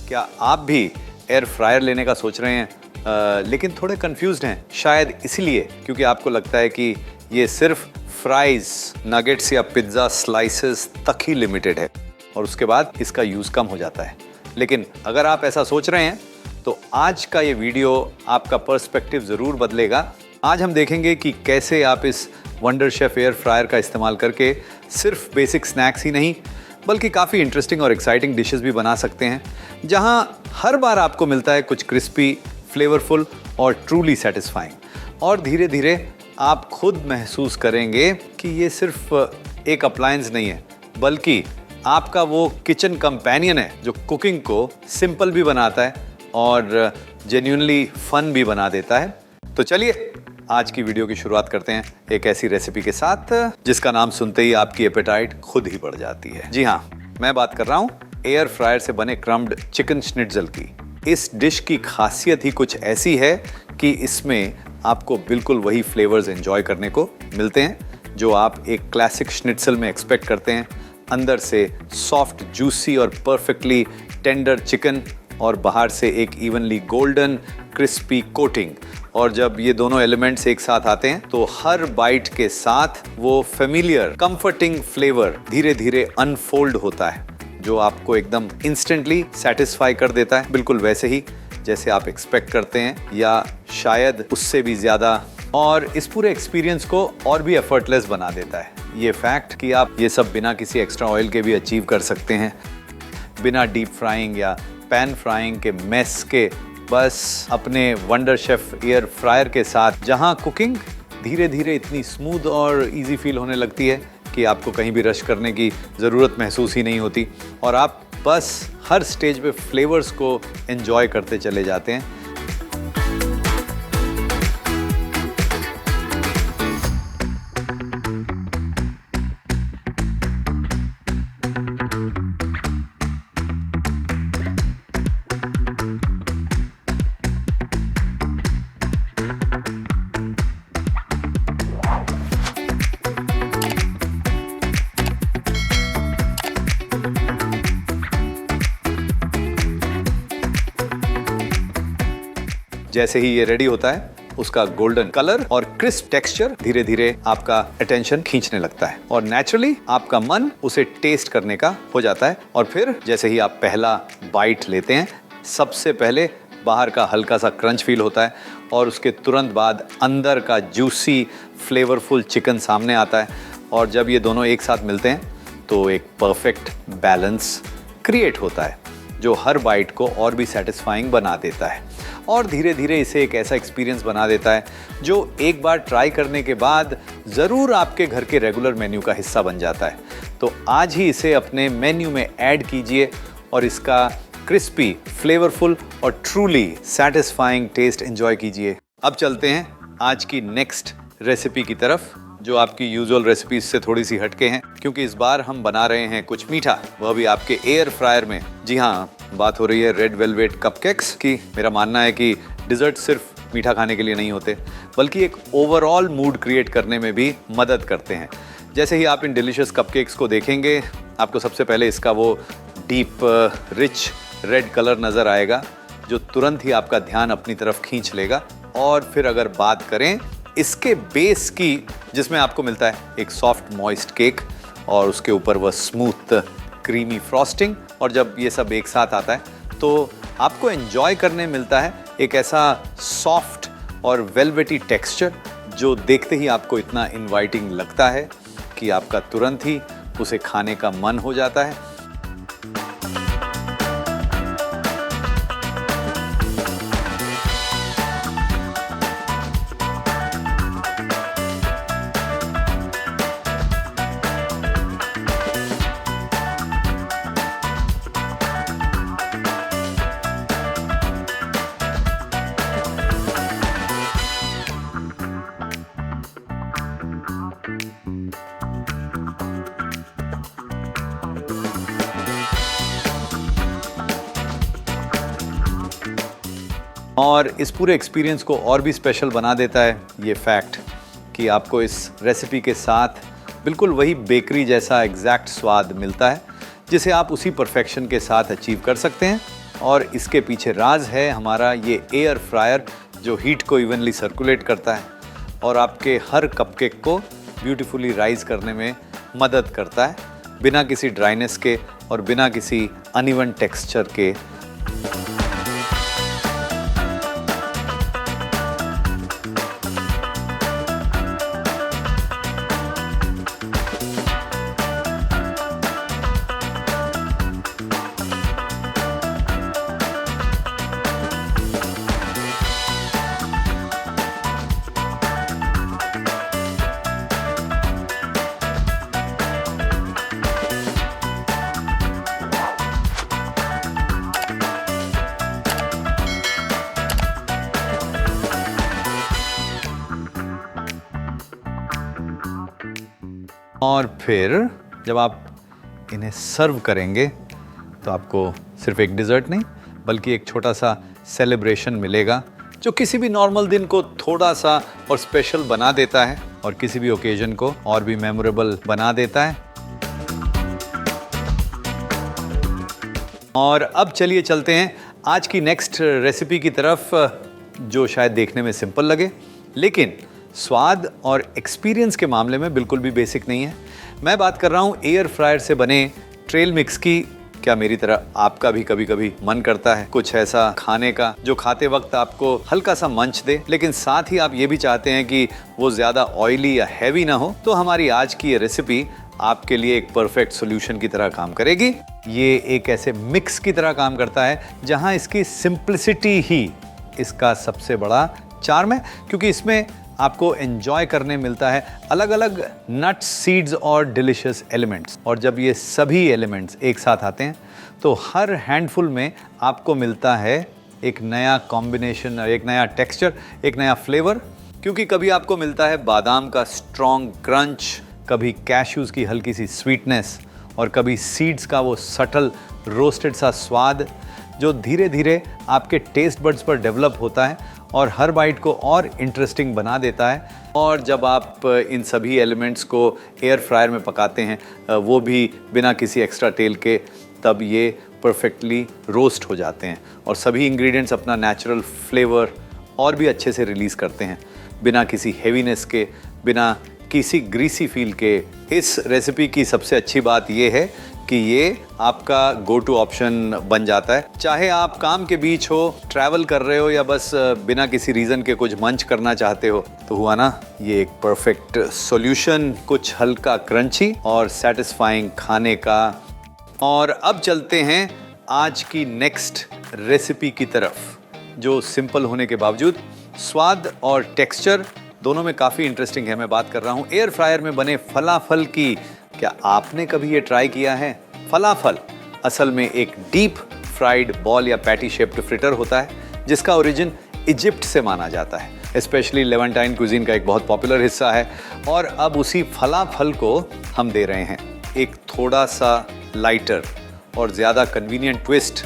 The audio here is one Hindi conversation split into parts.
क्या आप भी एयर फ्रायर लेने का सोच रहे हैं लेकिन थोड़े कंफ्यूज्ड हैं? शायद इसलिए क्योंकि आपको लगता है कि ये सिर्फ फ्राइज, नगेट्स या पिज्ज़ा स्लाइसेस तक ही लिमिटेड है और उसके बाद इसका यूज़ कम हो जाता है। लेकिन अगर आप ऐसा सोच रहे हैं तो आज का ये वीडियो आपका पर्सपेक्टिव ज़रूर बदलेगा। आज हम देखेंगे कि कैसे आप इस वंडर शेफ एयर फ्रायर का इस्तेमाल करके सिर्फ बेसिक स्नैक्स ही नहीं बल्कि काफ़ी इंटरेस्टिंग और एक्साइटिंग डिशेस भी बना सकते हैं, जहां हर बार आपको मिलता है कुछ क्रिस्पी, फ्लेवरफुल और ट्रूली सेटिस्फाइंग। और धीरे धीरे आप खुद महसूस करेंगे कि ये सिर्फ एक अप्लायंस नहीं है बल्कि आपका वो किचन कंपेनियन है जो कुकिंग को सिंपल भी बनाता है और जेन्युइनली फन भी बना देता है। तो चलिए आज की वीडियो की शुरुआत करते हैं एक ऐसी रेसिपी के साथ जिसका नाम सुनते ही आपकी एपेटाइट खुद ही बढ़ जाती है। जी हाँ, मैं बात कर रहा हूँ एयर फ्रायर से बने क्रम्ड चिकन श्निट्ज़ल की। इस डिश की खासियत ही कुछ ऐसी है कि इसमें आपको बिल्कुल वही फ्लेवर्स एंजॉय करने को मिलते हैं जो आप एक क्लासिक श्निट्ज़ल में एक्सपेक्ट करते हैं। अंदर से सॉफ्ट, जूसी और परफेक्टली टेंडर चिकन और बाहर से एक इवनली गोल्डन क्रिस्पी कोटिंग। और जब ये दोनों एलिमेंट्स एक साथ आते हैं तो हर बाइट के साथ वो फेमिलियर कंफर्टिंग फ्लेवर धीरे धीरे अनफोल्ड होता है जो आपको एकदम इंस्टेंटली सेटिस्फाई कर देता है, बिल्कुल वैसे ही जैसे आप एक्सपेक्ट करते हैं या शायद उससे भी ज़्यादा। और इस पूरे एक्सपीरियंस को और भी एफर्टलेस बना देता है ये फैक्ट कि आप ये सब बिना किसी एक्स्ट्रा ऑयल के भी अचीव कर सकते हैं, बिना डीप फ्राइंग या पैन फ्राइंग के मेस के, बस अपने वंडर शेफ एयर फ्रायर के साथ, जहां कुकिंग धीरे धीरे इतनी स्मूथ और इजी फील होने लगती है कि आपको कहीं भी रश करने की ज़रूरत महसूस ही नहीं होती और आप बस हर स्टेज पे फ्लेवर्स को एंजॉय करते चले जाते हैं। जैसे ही ये रेडी होता है उसका गोल्डन कलर और क्रिस्प टेक्सचर धीरे धीरे आपका अटेंशन खींचने लगता है और नेचुरली आपका मन उसे टेस्ट करने का हो जाता है। और फिर जैसे ही आप पहला बाइट लेते हैं, सबसे पहले बाहर का हल्का सा क्रंच फील होता है और उसके तुरंत बाद अंदर का जूसी फ्लेवरफुल चिकन सामने आता है। और जब ये दोनों एक साथ मिलते हैं तो एक परफेक्ट बैलेंस क्रिएट होता है जो हर बाइट को और भी सेटिस्फाइंग बना देता है और धीरे धीरे इसे एक ऐसा एक्सपीरियंस बना देता है जो एक बार ट्राई करने के बाद ज़रूर आपके घर के रेगुलर मेन्यू का हिस्सा बन जाता है। तो आज ही इसे अपने मेन्यू में ऐड कीजिए और इसका क्रिस्पी, फ्लेवरफुल और ट्रूली सेटिस्फाइंग टेस्ट एंजॉय कीजिए। अब चलते हैं आज की नेक्स्ट रेसिपी की तरफ जो आपकी यूजुअल रेसिपीज से थोड़ी सी हटके हैं क्योंकि इस बार हम बना रहे हैं कुछ मीठा, वह भी आपके एयर फ्रायर में। जी हाँ, बात हो रही है रेड वेलवेट कपकेक्स की। मेरा मानना है कि डिज़र्ट सिर्फ मीठा खाने के लिए नहीं होते बल्कि एक ओवरऑल मूड क्रिएट करने में भी मदद करते हैं। जैसे ही आप इन डिलीशियस कपकेक्स को देखेंगे आपको सबसे पहले इसका वो डीप रिच रेड कलर नज़र आएगा जो तुरंत ही आपका ध्यान अपनी तरफ खींच लेगा। और फिर अगर बात करें इसके बेस की, जिसमें आपको मिलता है एक सॉफ्ट मॉइस्ट केक और उसके ऊपर वह स्मूथ क्रीमी फ्रॉस्टिंग, और जब ये सब एक साथ आता है तो आपको एंजॉय करने मिलता है एक ऐसा सॉफ्ट और वेलवेटी टेक्सचर जो देखते ही आपको इतना इनवाइटिंग लगता है कि आपका तुरंत ही उसे खाने का मन हो जाता है। और इस पूरे एक्सपीरियंस को और भी स्पेशल बना देता है ये फैक्ट कि आपको इस रेसिपी के साथ बिल्कुल वही बेकरी जैसा एग्जैक्ट स्वाद मिलता है जिसे आप उसी परफेक्शन के साथ अचीव कर सकते हैं और इसके पीछे राज है हमारा ये एयर फ्रायर जो हीट को इवनली सर्कुलेट करता है और आपके हर कपकेक को ब्यूटीफुली राइज करने में मदद करता है बिना किसी ड्राइनेस के और बिना किसी अनइवन टेक्सचर के। और फिर जब आप इन्हें सर्व करेंगे तो आपको सिर्फ एक डिज़र्ट नहीं बल्कि एक छोटा सा सेलिब्रेशन मिलेगा जो किसी भी नॉर्मल दिन को थोड़ा सा और स्पेशल बना देता है और किसी भी ओकेजन को और भी मेमोरेबल बना देता है। और अब चलिए चलते हैं आज की नेक्स्ट रेसिपी की तरफ जो शायद देखने में सिंपल लगे लेकिन स्वाद और एक्सपीरियंस के मामले में बिल्कुल भी बेसिक नहीं है। मैं बात कर रहा हूँ एयर फ्रायर से बने ट्रेल मिक्स की। क्या मेरी तरह आपका भी कभी कभी मन करता है कुछ ऐसा खाने का जो खाते वक्त आपको हल्का सा मंच दे लेकिन साथ ही आप ये भी चाहते हैं कि वो ज़्यादा ऑयली या हैवी ना हो? तो हमारी आज की ये रेसिपी आपके लिए एक परफेक्ट सोल्यूशन की तरह काम करेगी। ये एक ऐसे मिक्स की तरह काम करता है जहाँ इसकी सिंप्लिसिटी ही इसका सबसे बड़ा चार्म है क्योंकि इसमें आपको एंजॉय करने मिलता है अलग अलग नट्स, सीड्स और डिलिशियस एलिमेंट्स। और जब ये सभी एलिमेंट्स एक साथ आते हैं तो हर हैंडफुल में आपको मिलता है एक नया कॉम्बिनेशन, एक नया टेक्सचर, एक नया फ्लेवर। क्योंकि कभी आपको मिलता है बादाम का स्ट्रॉन्ग क्रंच, कभी कैश्यूज़ की हल्की सी स्वीटनेस और कभी सीड्स का वो सटल रोस्टेड सा स्वाद जो धीरे धीरे आपके टेस्ट बड्स पर डेवलप होता है और हर बाइट को और इंटरेस्टिंग बना देता है। और जब आप इन सभी एलिमेंट्स को एयर फ्रायर में पकाते हैं वो भी बिना किसी एक्स्ट्रा तेल के, तब ये परफेक्टली रोस्ट हो जाते हैं और सभी इंग्रेडिएंट्स अपना नेचुरल फ्लेवर और भी अच्छे से रिलीज़ करते हैं बिना किसी हेवीनेस के, बिना किसी ग्रीसी फील के। इस रेसिपी की सबसे अच्छी बात ये है कि ये आपका गो टू ऑप्शन बन जाता है। चाहे आप काम के बीच हो, ट्रैवल कर रहे हो या बस बिना किसी रीज़न के कुछ मंच करना चाहते हो, तो हुआ ना ये एक परफेक्ट सॉल्यूशन, कुछ हल्का क्रंची और सेटिस्फाइंग खाने का। और अब चलते हैं आज की नेक्स्ट रेसिपी की तरफ जो सिंपल होने के बावजूद स्वाद और टेक्सचर दोनों में काफ़ी इंटरेस्टिंग है। मैं बात कर रहा हूँ एयर फ्रायर में बने फलाफल की। क्या आपने कभी ये ट्राई किया है? फलाफल असल में एक डीप फ्राइड बॉल या पैटी शेप्ड फ्रिटर होता है जिसका ओरिजिन इजिप्ट से माना जाता है। स्पेशली लेवेंटाइन कुजीन का एक बहुत पॉपुलर हिस्सा है। और अब उसी फलाफल को हम दे रहे हैं एक थोड़ा सा लाइटर और ज़्यादा कन्वीनियंट ट्विस्ट,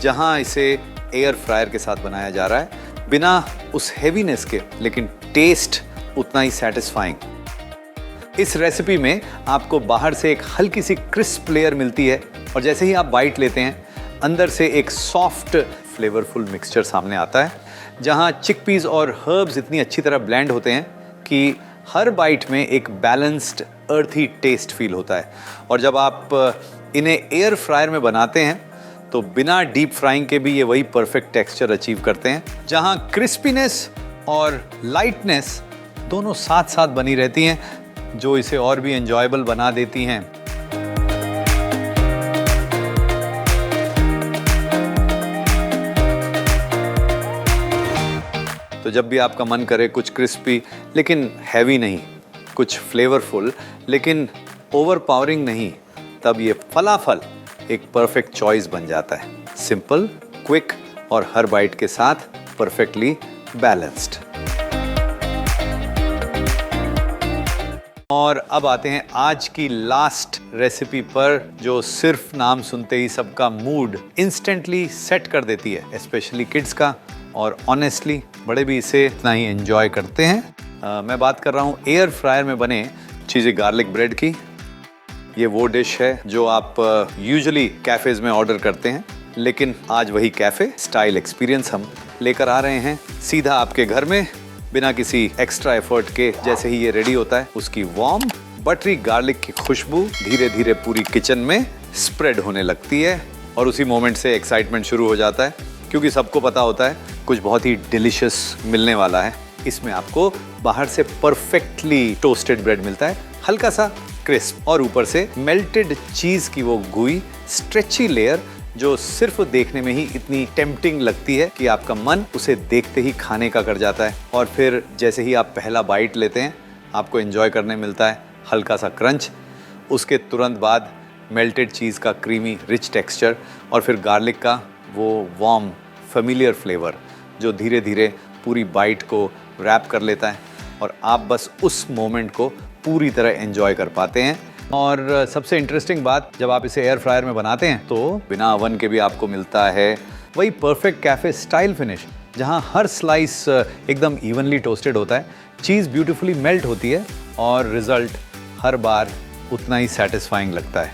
जहां इसे एयर फ्रायर के साथ बनाया जा रहा है बिना उस हेवीनेस के, लेकिन टेस्ट उतना ही सेटिस्फाइंग। इस रेसिपी में आपको बाहर से एक हल्की सी क्रिस्प लेयर मिलती है और जैसे ही आप बाइट लेते हैं अंदर से एक सॉफ्ट फ्लेवरफुल मिक्सचर सामने आता है जहां चिकपीस और हर्ब्स इतनी अच्छी तरह ब्लेंड होते हैं कि हर बाइट में एक बैलेंस्ड अर्थी टेस्ट फील होता है। और जब आप इन्हें एयर फ्रायर में बनाते हैं तो बिना डीप फ्राइंग के भी ये वही परफेक्ट टेक्सचर अचीव करते हैं जहां क्रिस्पीनेस और लाइटनेस दोनों साथ साथ बनी रहती हैं जो इसे और भी एंजॉयबल बना देती हैं। तो जब भी आपका मन करे कुछ क्रिस्पी लेकिन हैवी नहीं, कुछ फ्लेवरफुल लेकिन ओवरपावरिंग नहीं, तब ये फलाफल एक परफेक्ट चॉइस बन जाता है। सिंपल, क्विक और हर बाइट के साथ परफेक्टली बैलेंस्ड। और अब आते हैं आज की लास्ट रेसिपी पर जो सिर्फ नाम सुनते ही सबका मूड इंस्टेंटली सेट कर देती है, स्पेशली किड्स का। और ऑनेस्टली बड़े भी इसे इतना ही एंजॉय करते हैं। मैं बात कर रहा हूँ एयर फ्रायर में बने चीज़ी गार्लिक ब्रेड की। ये वो डिश है जो आप यूजुअली कैफ़ेज़ में ऑर्डर करते हैं लेकिन आज वही कैफे स्टाइल एक्सपीरियंस हम लेकर आ रहे हैं सीधा आपके घर में, बिना किसी एक्स्ट्रा एफर्ट के। जैसे ही ये रेडी होता है, उसकी वार्म बटरी गार्लिक की खुशबू धीरे धीरे पूरी किचन में स्प्रेड होने लगती है और उसी मोमेंट से एक्साइटमेंट शुरू हो जाता है, क्योंकि सबको पता होता है कुछ बहुत ही डिलिशियस मिलने वाला है। इसमें आपको बाहर से परफेक्टली टोस्टेड ब्रेड मिलता है, हल्का सा क्रिस्प, और ऊपर से मेल्टेड चीज की वो गुई स्ट्रेची लेयर जो सिर्फ देखने में ही इतनी टेम्पटिंग लगती है कि आपका मन उसे देखते ही खाने का कर जाता है। और फिर जैसे ही आप पहला बाइट लेते हैं, आपको एंजॉय करने मिलता है हल्का सा क्रंच, उसके तुरंत बाद मेल्टेड चीज़ का क्रीमी रिच टेक्सचर, और फिर गार्लिक का वो वार्म फेमिलियर फ्लेवर जो धीरे धीरे पूरी बाइट को रैप कर लेता है, और आप बस उस मोमेंट को पूरी तरह एंजॉय कर पाते हैं। और सबसे इंटरेस्टिंग बात, जब आप इसे एयर फ्रायर में बनाते हैं तो बिना ओवन के भी आपको मिलता है वही परफेक्ट कैफे स्टाइल फिनिश, जहां हर स्लाइस एकदम इवनली टोस्टेड होता है, चीज़ ब्यूटीफुली मेल्ट होती है और रिजल्ट हर बार उतना ही सेटिस्फाइंग लगता है।